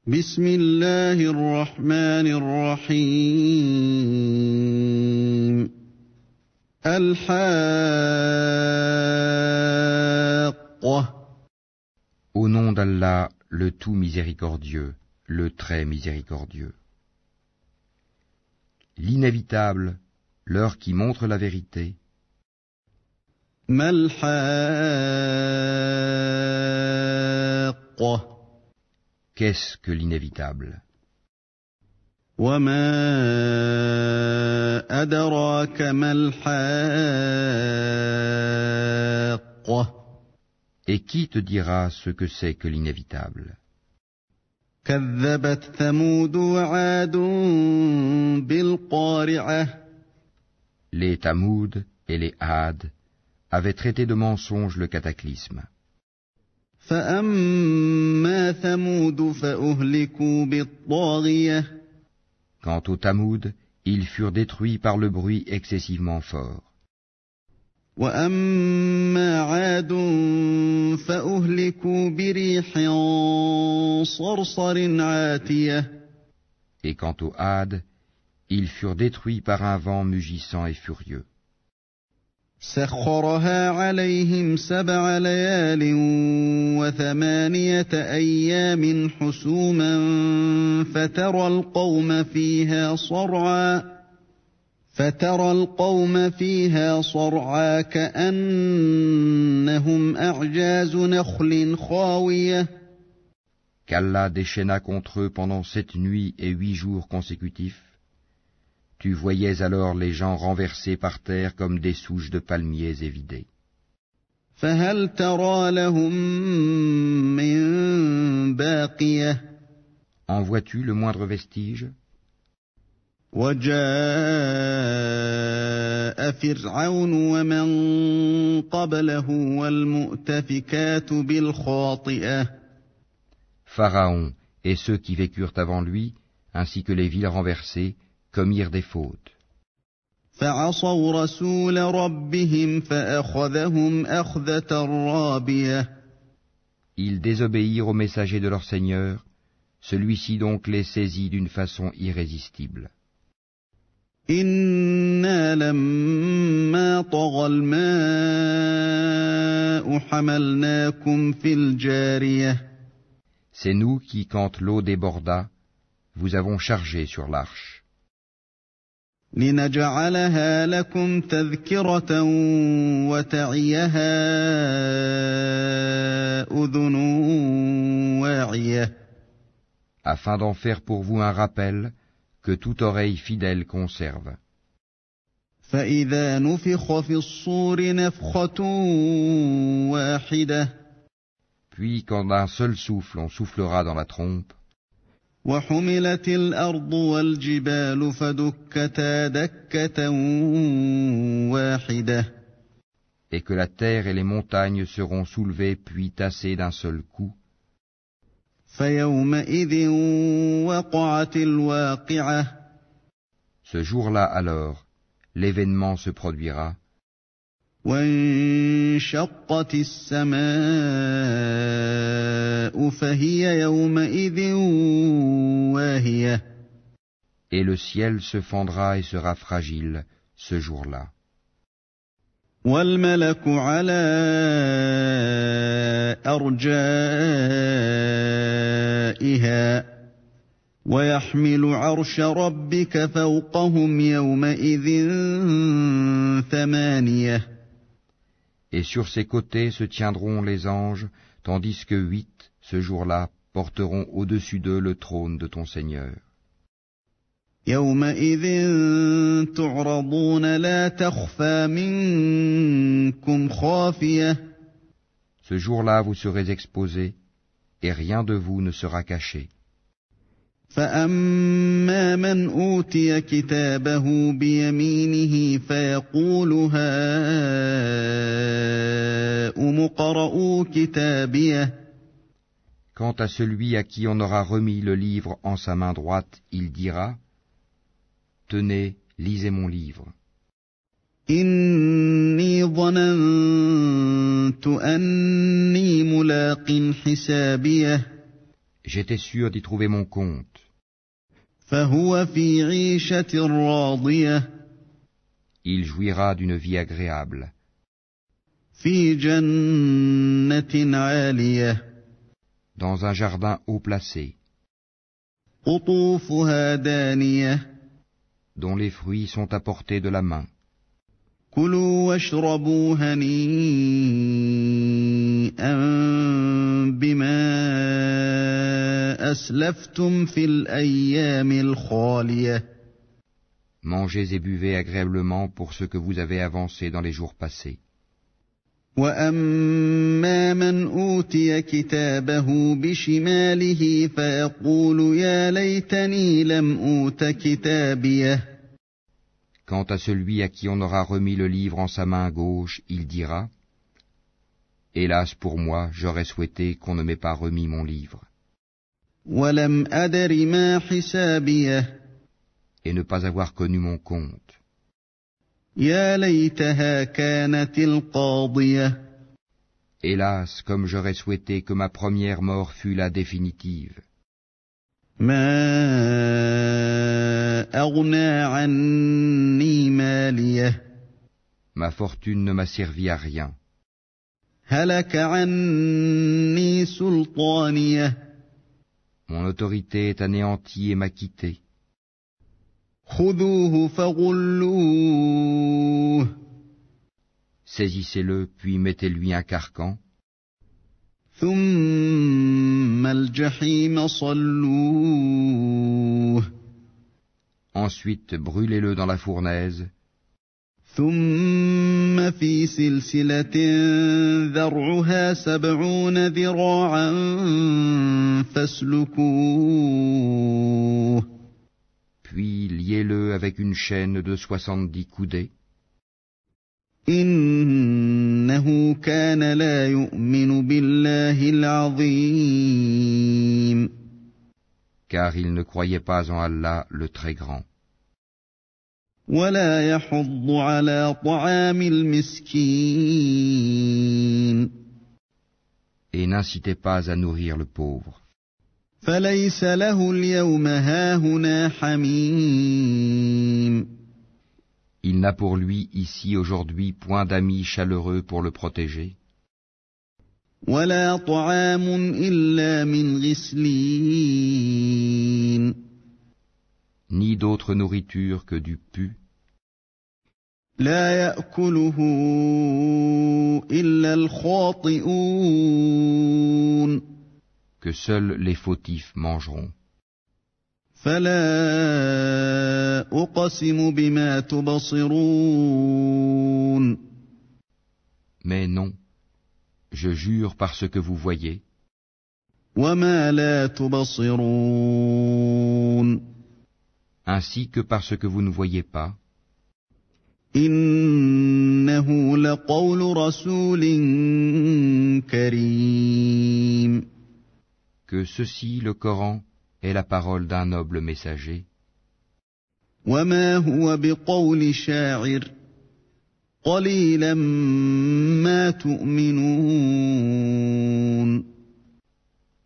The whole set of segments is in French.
بسم الله الرحمن الرحيم الحاقة. Au nom d'Allah, le tout miséricordieux, le très miséricordieux. L'inévitable, l'heure qui montre la vérité. ما الحاقة. Qu'est-ce que l'inévitable? وما أدراك ما الحاقة. Et qui te dira ce que c'est que l'inévitable? كذبت ثمود وعاد بالقارعة. Les Tamoud et les Had avaient traité de mensonge le cataclysme. فأما ثمود فأهلكوا بالطاغية. Quant aux Tamoud, ils furent détruits par le bruit excessivement fort. وأما عاد فأهلكوا بريح صرصر عاتية. Et quant aux Had, ils furent détruits par un vent mugissant et furieux. سخرها عليهم 7 ليال و8 أيام حسوما فترى القوم فيها صرعى كأنهم أعجاز نخل خاوية. Qu'Allah déchaîna contre eux pendant 7 nuits et 8 jours consécutifs. Tu voyais alors les gens renversés par terre comme des souches de palmiers évidées. فهل ترى لهم من باقية. En vois-tu le moindre vestige? وجاء فرعون ومن قبله والمؤتفكات بالخاطئة. Pharaon et ceux qui vécurent avant lui, ainsi que les villes renversées, commirent des fautes. فعصوا رسول ربهم فأخذهم أخذة رابية. Ils désobéirent au messager de leur Seigneur, celui-ci donc les saisit d'une façon irrésistible. إنا لما طغى الماء حملناكم في الجارية. C'est nous qui, quand l'eau déborda, vous avons chargé sur l'arche. لنجعلها لكم تذكرة وتعيها أذن واعية. Afin d'en faire pour vous un rappel que toute oreille fidèle conserve. فإذا نفخ في الصور نفخة واحدة. Puis quand d'un seul souffle on soufflera dans la trompe, وحملت الأرض والجبال فدكتا دكة واحدة. et que la terre et les montagnes seront soulevées puis tassées d'un seul coup, فيومئذ وقعت الواقعة. ce jour-là alors, l'événement se produira, وانشقت السماء فهي يومئذ واهية. et le ciel se fendra et sera fragile ce jour-là. والملك على أرجائها ويحمل عرش ربك فوقهم يومئذ 8. Et sur ses côtés se tiendront les anges, tandis que 8, ce jour-là, porteront au-dessus d'eux le trône de ton Seigneur. يومئذ تعرضون لا تخفى منكم خافية. Ce jour-là vous serez exposés, et rien de vous ne sera caché. فأما من أوتي كتابه بيمينه فيقول هاؤم اقرءوا كتابيه. Quant à celui à qui on aura remis le livre en sa main droite, il dira, tenez, lisez mon livre. إني ظننت أني ملاق حسابيه. J'étais sûr d'y trouver mon compte. فهو في عيشة راضية Il jouira d'une vie agréable, في جنة عالية dans un jardin haut placé, قطوفها دانية dont les fruits sont à portée de la main. كلوا واشربوا هنيئا بما أسلفتم في الأيام الخالية Mangez et buvez agréablement pour ce que vous avez avancé dans les jours passés. وأما من أوتي كتابه بشماله فيقول يا ليتني لم أوت كتابيه Quant à celui à qui on aura remis le livre en sa main gauche, il dira « Hélas pour moi, j'aurais souhaité qu'on ne m'ait pas remis mon livre. » ولم أدر ما حسابيه Et ne pas avoir connu mon compte. يا ليتها كانت القاضية Hélas, comme j'aurais souhaité que ma première mort fût la définitive. ما أغنى عني ماليه Ma fortune ne m'a servi à rien. هلك عني سلطانيه Mon autorité est anéantie et m'a quitté. خذوه فغلوه Saisissez-le, puis mettez-lui un carcan, ثم الجحيم صلوه ensuite brûlez-le dans la fournaise, ثم في سلسلة ذرعها 70 ذراعا فاسلكوه puis liez-le avec une chaîne de 70 coudées, إنه كان لا يؤمن بالله العظيم car il ne croyait pas en Allah le Très Grand, ولا يحض على طعام المسكين et n'incitez pas à nourrir le pauvre. فليس له اليوم هاهنا حميم Il n'a pour lui ici aujourd'hui point d'amis chaleureux pour le protéger, ولا طعام إلا من غسلين ni d'autre nourriture que du pu, لا يأكله إلا الخاطئون que seuls les fautifs mangeront. فلا أقسم بما تبصرون Mais non, je jure par ce que vous voyez, وما لا تبصرون ainsi que par ce que vous ne voyez pas, إنه لقول رسول كريم que ceci, le Coran, est la parole d'un noble messager, وما هو بقول شاعر قليلا ما تؤمنون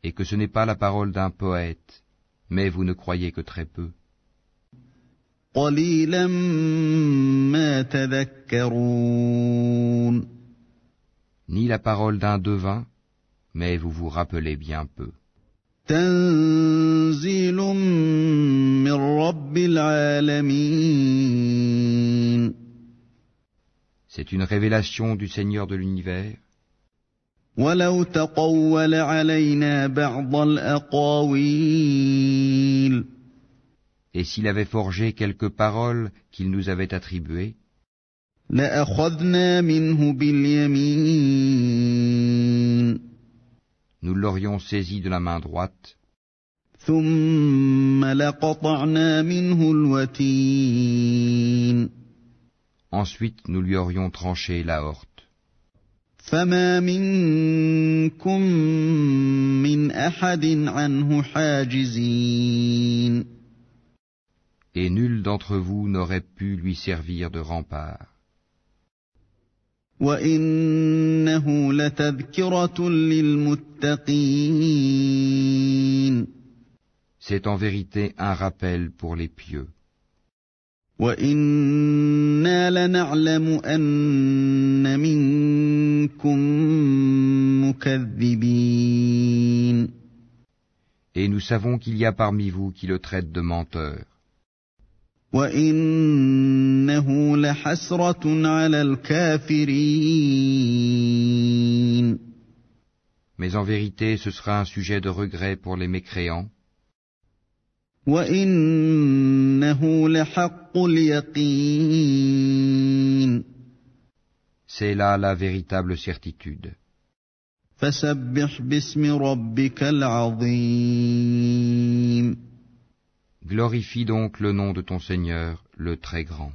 et que ce n'est pas la parole d'un poète, mais vous ne croyez que très peu, قليلا ما تذكرون ni la parole d'un devin, mais vous vous rappelez bien peu. تنزيل من رب العالمين C'est une révélation du Seigneur de l'univers, ولو تقول علينا بعض الأقاويل et s'il avait forgé quelques paroles qu'il nous avait attribuées, لأخذنا منه باليمين nous l'aurions saisi de la main droite, ثم لقطعنا منه الوتين ensuite nous lui aurions tranché l'aorte. فما منكم من أحد عنه حاجزين Et nul d'entre vous n'aurait pu lui servir de rempart. وإنه لتذكرة للمتقين C'est en vérité un rappel pour les pieux. وَإِنَّا لَنَعْلَمُ أَنَّ مِنكُم مُّكَذِّبِينَ. Et nous savons qu'il y a parmi vous qui le traitent de menteur. وَإِنَّهُ لَحَسْرَةٌ عَلَى الْكَافِرِينَ. Mais en vérité, ce sera un sujet de regret pour les mécréants. وَإِنَّهُ لَحَقُّ الْيَقِينِ. C'est là la véritable certitude. فَسَبِّحْ بِاسْمِ رَبِّكَ الْعَظِيمِ. Glorifie donc le nom de ton Seigneur, le Très Grand.